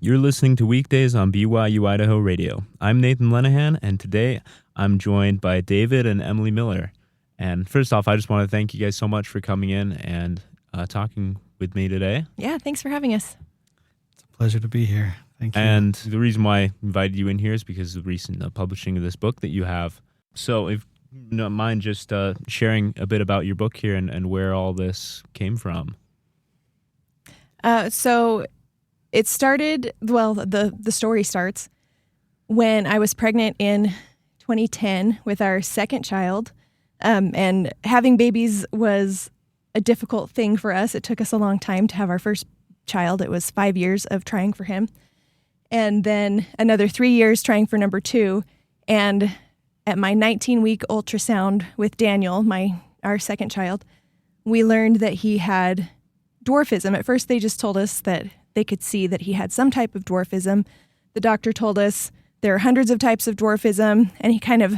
You're listening to Weekdays on BYU-Idaho Radio. I'm Nathan Lenahan, and today I'm joined by David and Emily Miller. And first off, I just want to thank you guys so much for coming in and talking with me today. Yeah, thanks for having us. It's a pleasure to be here. Thank you. And the reason why I invited you in here is because of the recent publishing of this book that you have. So if you don't mind just sharing a bit about your book here and where all this came from. So it started, the story starts when I was pregnant in 2010 with our second child. And having babies was a difficult thing for us. It took us a long time to have our first child. It was 5 years of trying for him. And then another 3 years trying for number two. And at my 19-week ultrasound with Daniel, our second child, we learned that he had dwarfism. At first, they just told us that they could see that he had some type of dwarfism. The doctor told us there are hundreds of types of dwarfism, and he kind of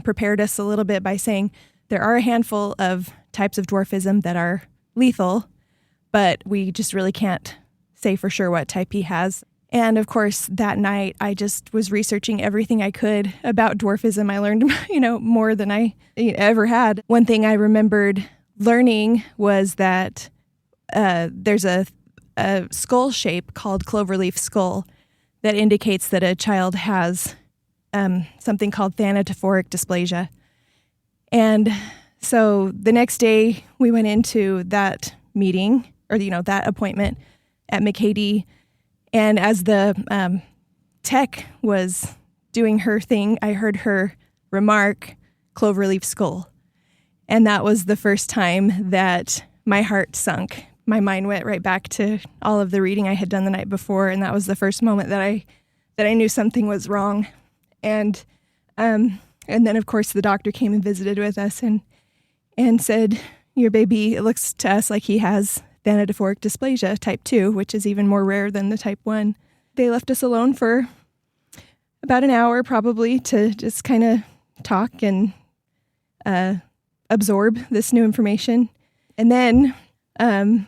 prepared us a little bit by saying there are a handful of types of dwarfism that are lethal, but we just really can't say for sure what type he has. And of course, that night, I just was researching everything I could about dwarfism. I learned, more than I ever had. One thing I remembered learning was that there's a skull shape called cloverleaf skull that indicates that a child has something called thanatophoric dysplasia. And so the next day we went into that meeting or, that appointment at McCady. And as the tech was doing her thing, I heard her remark, cloverleaf skull. And that was the first time that my heart sunk. My mind went right back to all of the reading I had done the night before, and that was the first moment that I knew something was wrong. And then of course the doctor came and visited with us and said, "Your baby, it looks to us like he has thanatophoric dysplasia type 2, which is even more rare than the type 1." They left us alone for about an hour probably to just kind of talk and absorb this new information. And then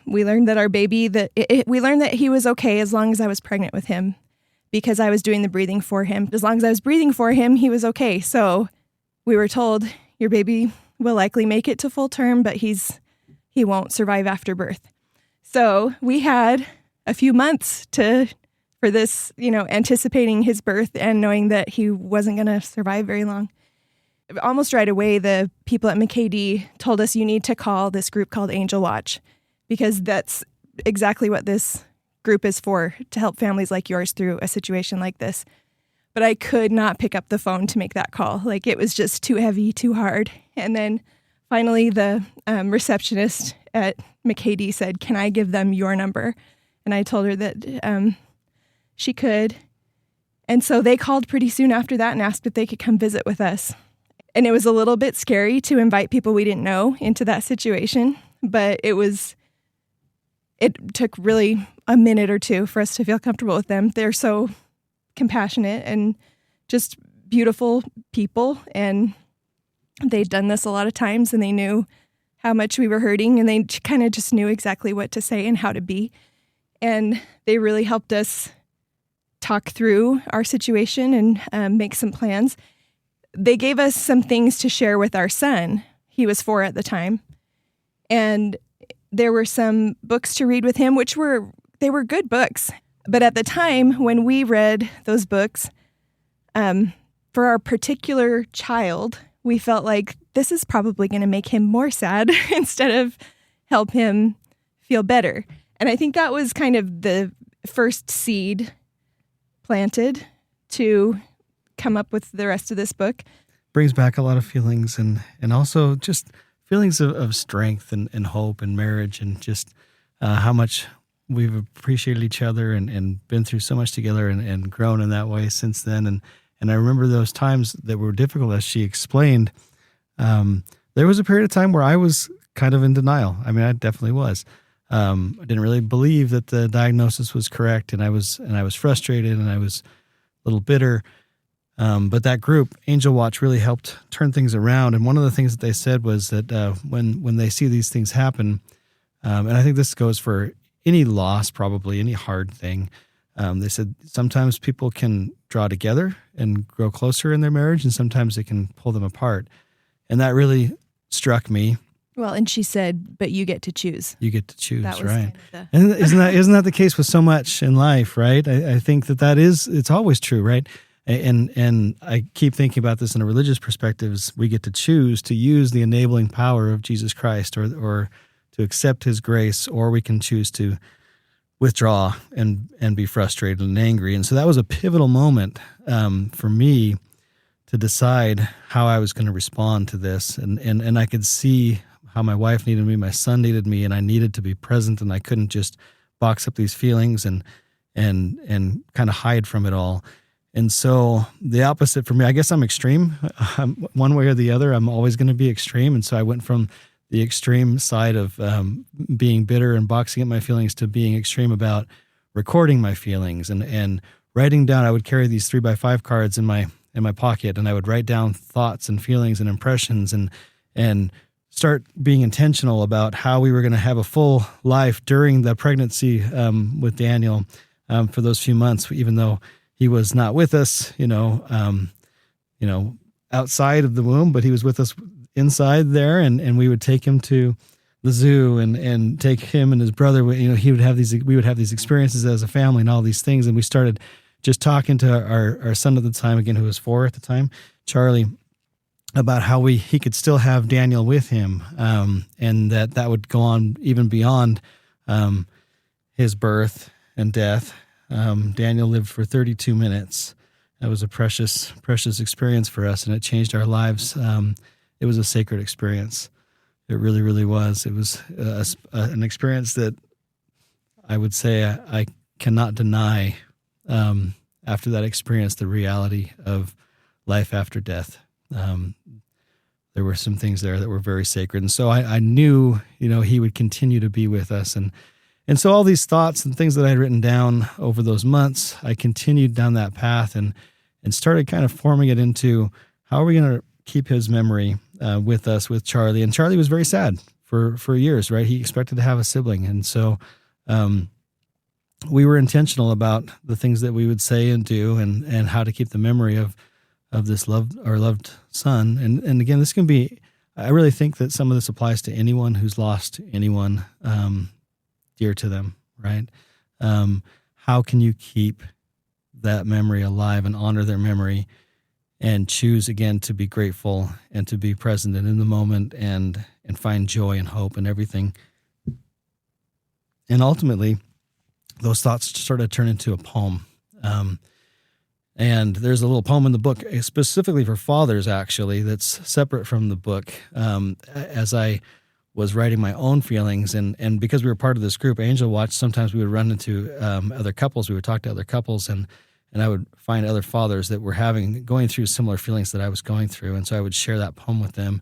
we learned that our baby, we learned that he was okay as long as I was pregnant with him because I was doing the breathing for him. As long as I was breathing for him, he was okay. So we were told, your baby will likely make it to full term, but he won't survive after birth. So we had a few months for this, anticipating his birth and knowing that he wasn't going to survive very long. Almost right away, the people at McCady told us you need to call this group called Angel Watch because that's exactly what this group is for, to help families like yours through a situation like this. But I could not pick up the phone to make that call. Like, it was just too heavy, too hard. And then finally, the receptionist at McCady said, "Can I give them your number?" And I told her that she could. And so they called pretty soon after that and asked if they could come visit with us. And it was a little bit scary to invite people we didn't know into that situation, but it took really a minute or two for us to feel comfortable with them. They're so compassionate and just beautiful people, and they'd done this a lot of times, and they knew how much we were hurting, and they kind of just knew exactly what to say and how to be. And they really helped us talk through our situation and make some plans. They gave us some things to share with our son. He was 4 at the time. And there were some books to read with him, they were good books. But at the time when we read those books, for our particular child, we felt like this is probably going to make him more sad instead of help him feel better. And I think that was kind of the first seed planted to come up with the rest of this book. Brings back a lot of feelings and also just feelings of strength and hope and marriage and just how much we've appreciated each other and been through so much together and grown in that way since then. And I remember those times that were difficult, as she explained. There was a period of time where I was kind of in denial. I mean, I definitely was. I didn't really believe that the diagnosis was correct, and I was frustrated, and I was a little bitter. But that group, Angel Watch, really helped turn things around. And one of the things that they said was that when they see these things happen, and I think this goes for any loss, probably any hard thing, They said sometimes people can draw together and grow closer in their marriage, and sometimes it can pull them apart. And that really struck me. Well, and she said, but you get to choose. You get to choose, That was right? kind of And isn't that the case with so much in life, right? I think it's always true, right? And I keep thinking about this in a religious perspective, is we get to choose to use the enabling power of Jesus Christ or to accept his grace, or we can choose to withdraw and be frustrated and angry. And so that was a pivotal moment for me to decide how I was going to respond to this. And I could see how my wife needed me, my son needed me, and I needed to be present, and I couldn't just box up these feelings and kind of hide from it all. And so the opposite for me, I guess I'm extreme. One way or the other, I'm always going to be extreme. And so I went from the extreme side of being bitter and boxing up my feelings to being extreme about recording my feelings and writing down. I would carry these 3x5 cards in my pocket, and I would write down thoughts and feelings and impressions and start being intentional about how we were going to have a full life during the pregnancy with Daniel for those few months, even though he was not with us, outside of the womb, but he was with us inside there, and we would take him to the zoo and take him and his brother. We would have these experiences as a family and all these things. And we started just talking to our son at the time, again, who was 4 at the time, Charlie, about how he could still have Daniel with him, and that would go on even beyond his birth and death. Daniel lived for 32 minutes. That was a precious, precious experience for us, and it changed our lives. It was a sacred experience. It really, really was. It was an experience that I would say I cannot deny after that experience, the reality of life after death. There were some things there that were very sacred. And so I knew, he would continue to be with us. And so all these thoughts and things that I had written down over those months, I continued down that path and started kind of forming it into how are we going to keep his memory with us, with Charlie. And Charlie was very sad for years, right? He expected to have a sibling. And so we were intentional about the things that we would say and do and how to keep the memory of this loved son. And again, this can be, I really think that some of this applies to anyone who's lost anyone dear to them, right? How can you keep that memory alive and honor their memory and choose again to be grateful and to be present and in the moment and find joy and hope and everything. And ultimately, those thoughts started to turn into a poem. And there's a little poem in the book specifically for fathers, actually, that's separate from the book. As I was writing my own feelings, and because we were part of this group, Angel Watch, sometimes we would run into other couples. We would talk to other couples, and I would find other fathers that were going through similar feelings that I was going through. And so I would share that poem with them.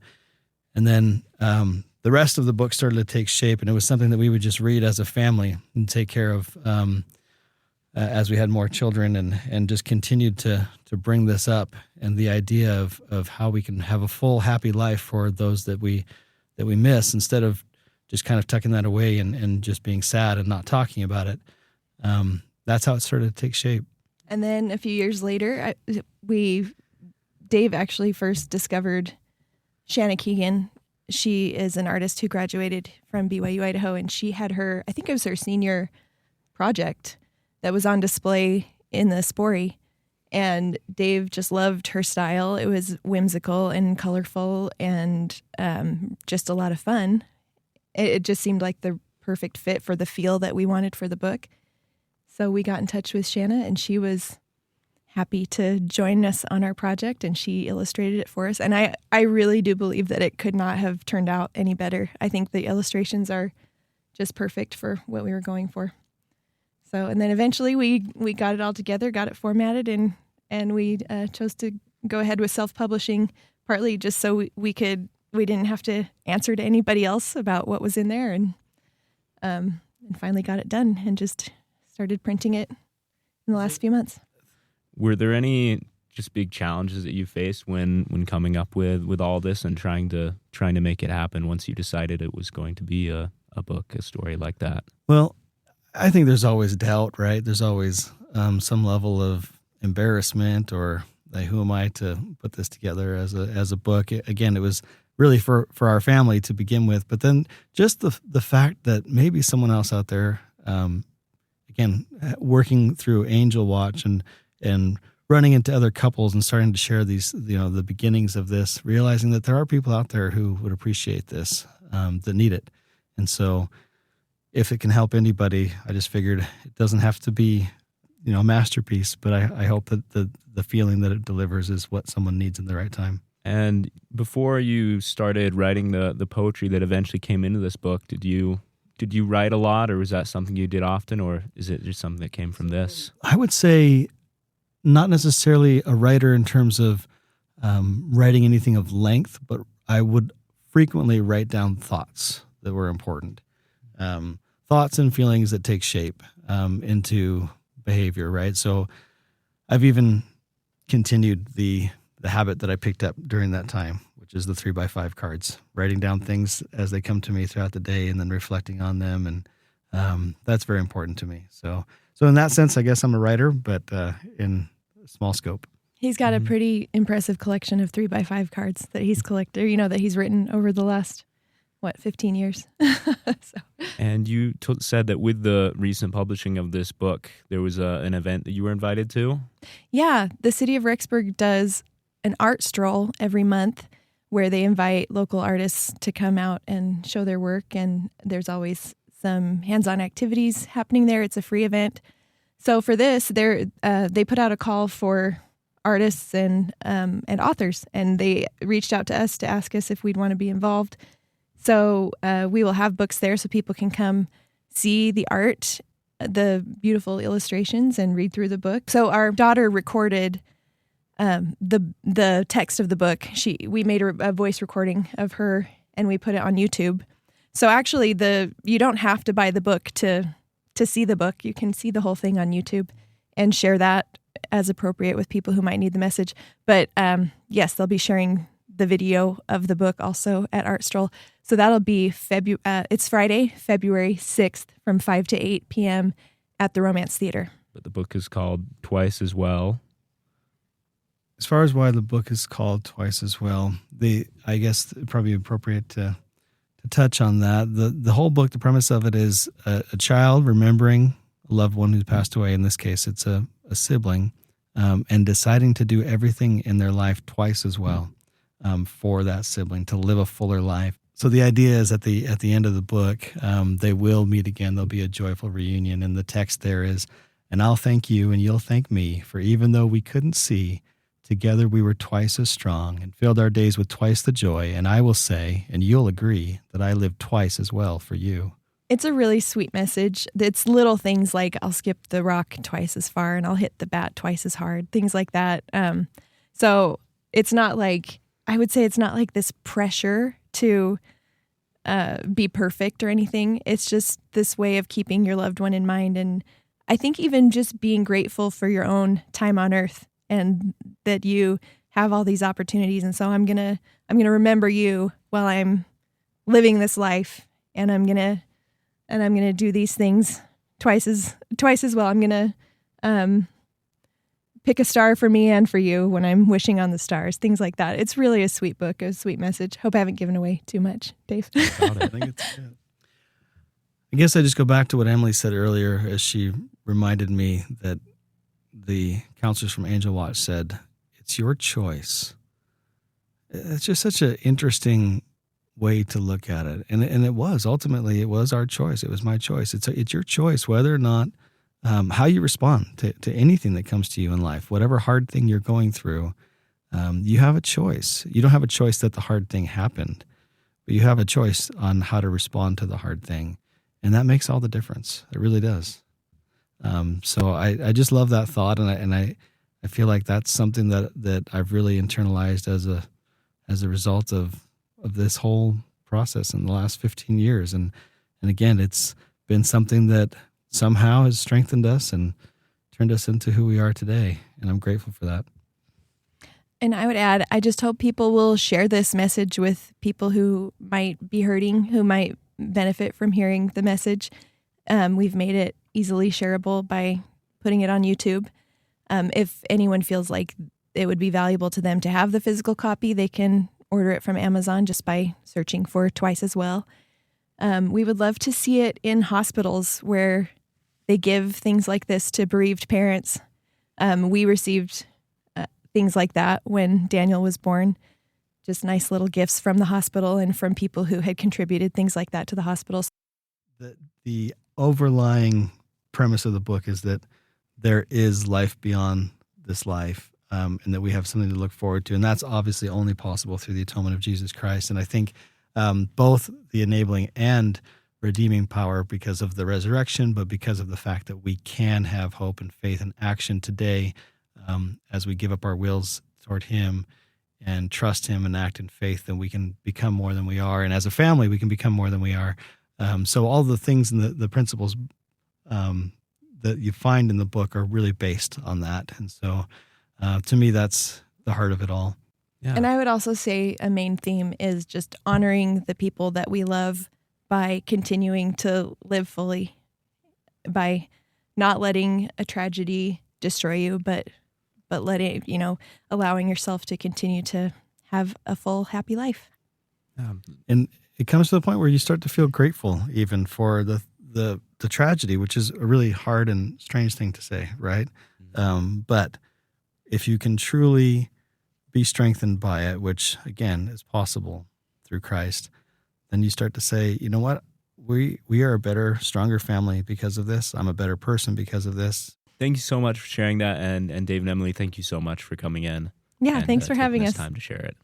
And then the rest of the book started to take shape, and it was something that we would just read as a family and take care of as we had more children, and just continued to bring this up and the idea of how we can have a full, happy life for those that we miss, instead of just kind of tucking that away and just being sad and not talking about it. That's how it started to take shape. And then a few years later, Dave actually first discovered Shanna Keegan. She is an artist who graduated from BYU-Idaho, and she had I think it was her senior project that was on display in the Sporey. And Dave just loved her style. It was whimsical and colorful and just a lot of fun. It just seemed like the perfect fit for the feel that we wanted for the book. So we got in touch with Shanna, and she was happy to join us on our project, and she illustrated it for us. And I really do believe that it could not have turned out any better. I think the illustrations are just perfect for what we were going for. So, and then eventually we got it all together, got it formatted, and we chose to go ahead with self-publishing, partly just so we didn't have to answer to anybody else about what was in there, and finally got it done and just started printing it in the last few months. Were there any just big challenges that you faced when coming up with all this and trying to make it happen once you decided it was going to be a book, a story like that? Well, I think there's always doubt, right? There's always some level of embarrassment or like, who am I to put this together as a book? Again, it was really for our family to begin with, but then just the fact that maybe someone else out there, again, working through Angel Watch and running into other couples and starting to share these, the beginnings of this, realizing that there are people out there who would appreciate this, that need it. And so if it can help anybody, I just figured it doesn't have to be, a masterpiece, but I hope that the feeling that it delivers is what someone needs in the right time. And before you started writing the poetry that eventually came into this book, did you write a lot, or was that something you did often, or is it just something that came from this? I would say not necessarily a writer in terms of writing anything of length, but I would frequently write down thoughts that were important. Thoughts and feelings that take shape into behavior, right? So I've even continued the habit that I picked up during that time, which is the 3x5 cards, writing down things as they come to me throughout the day and then reflecting on them. And that's very important to me. So in that sense, I guess I'm a writer, but in small scope. He's got a pretty impressive collection of 3x5 cards that he's collected, that he's written over the last 15 years. And you said that with the recent publishing of this book, there was an event that you were invited to? Yeah, the city of Rexburg does an art stroll every month where they invite local artists to come out and show their work, and there's always some hands-on activities happening there. It's a free event. So for this, they put out a call for artists and authors, and they reached out to us to ask us if we'd want to be involved. So we will have books there so people can come see the art, the beautiful illustrations, and read through the book. So our daughter recorded the text of the book. We made a voice recording of her, and we put it on YouTube. So actually, you don't have to buy the book to see the book. You can see the whole thing on YouTube and share that as appropriate with people who might need the message. But yes, they'll be sharing the video of the book also at Art Stroll. So that'll be it's Friday, February 6th from 5 to 8 p.m. at the Romance Theater. But the book is called Twice as Well. As far as why the book is called Twice as Well, I guess it'd probably be appropriate to touch on that. The whole book, the premise of it is a child remembering a loved one who's passed away. In this case, it's a sibling, and deciding to do everything in their life twice as well for that sibling, to live a fuller life. So the idea is at the end of the book, they will meet again. There'll be a joyful reunion. And the text there is, "And I'll thank you and you'll thank me, for even though we couldn't see, together we were twice as strong and filled our days with twice the joy. And I will say, and you'll agree, that I lived twice as well for you." It's a really sweet message. It's little things like I'll skip the rock twice as far and I'll hit the bat twice as hard, things like that. So it's not like, I would say it's not like this pressure to be perfect or anything. It's just this way of keeping your loved one in mind. And I think even just being grateful for your own time on earth and that you have all these opportunities. And so I'm gonna remember you while I'm living this life, and I'm gonna do these things twice as well. I'm gonna pick a star for me and for you when I'm wishing on the stars, things like that. It's really a sweet book, a sweet message. Hope I haven't given away too much, Dave. I think it's good. I guess I just go back to what Emily said earlier as she reminded me that the counselors from Angel Watch said, "It's your choice." It's just such an interesting way to look at it. And it was, ultimately, it was our choice. It was my choice. It's your choice whether or not, how you respond to anything that comes to you in life, whatever hard thing you're going through, you have a choice. You don't have a choice that the hard thing happened, but you have a choice on how to respond to the hard thing. And that makes all the difference. It really does. So I just love that thought. And I feel like that's something that I've really internalized as a result of this whole process in the last 15 years. And again, it's been something that somehow has strengthened us and turned us into who we are today. And I'm grateful for that. And I would add, I just hope people will share this message with people who might be hurting, who might benefit from hearing the message. We've made it easily shareable by putting it on YouTube. If anyone feels like it would be valuable to them to have the physical copy, they can order it from Amazon just by searching for Twice as Well. We would love to see it in hospitals where they give things like this to bereaved parents. We received things like that when Daniel was born, just nice little gifts from the hospital and from people who had contributed things like that to the hospital. The overlying premise of the book is that there is life beyond this life, and that we have something to look forward to. And that's obviously only possible through the atonement of Jesus Christ. And I think both the enabling and redeeming power because of the resurrection, but because of the fact that we can have hope and faith and action today as we give up our wills toward Him and trust Him and act in faith, then we can become more than we are. And as a family, we can become more than we are. So all the things and the principles that you find in the book are really based on that. And so to me, that's the heart of it all. Yeah. And I would also say a main theme is just honoring the people that we love by continuing to live fully, by not letting a tragedy destroy you, but letting, allowing yourself to continue to have a full, happy life. And it comes to the point where you start to feel grateful even for the tragedy, which is a really hard and strange thing to say, right? But if you can truly be strengthened by it, which again is possible through Christ, then you start to say, you know what? We are a better, stronger family because of this. I'm a better person because of this. Thank you so much for sharing that. And Dave and Emily, thank you so much for coming in. Yeah, and, thanks for taking having this us. time to share it.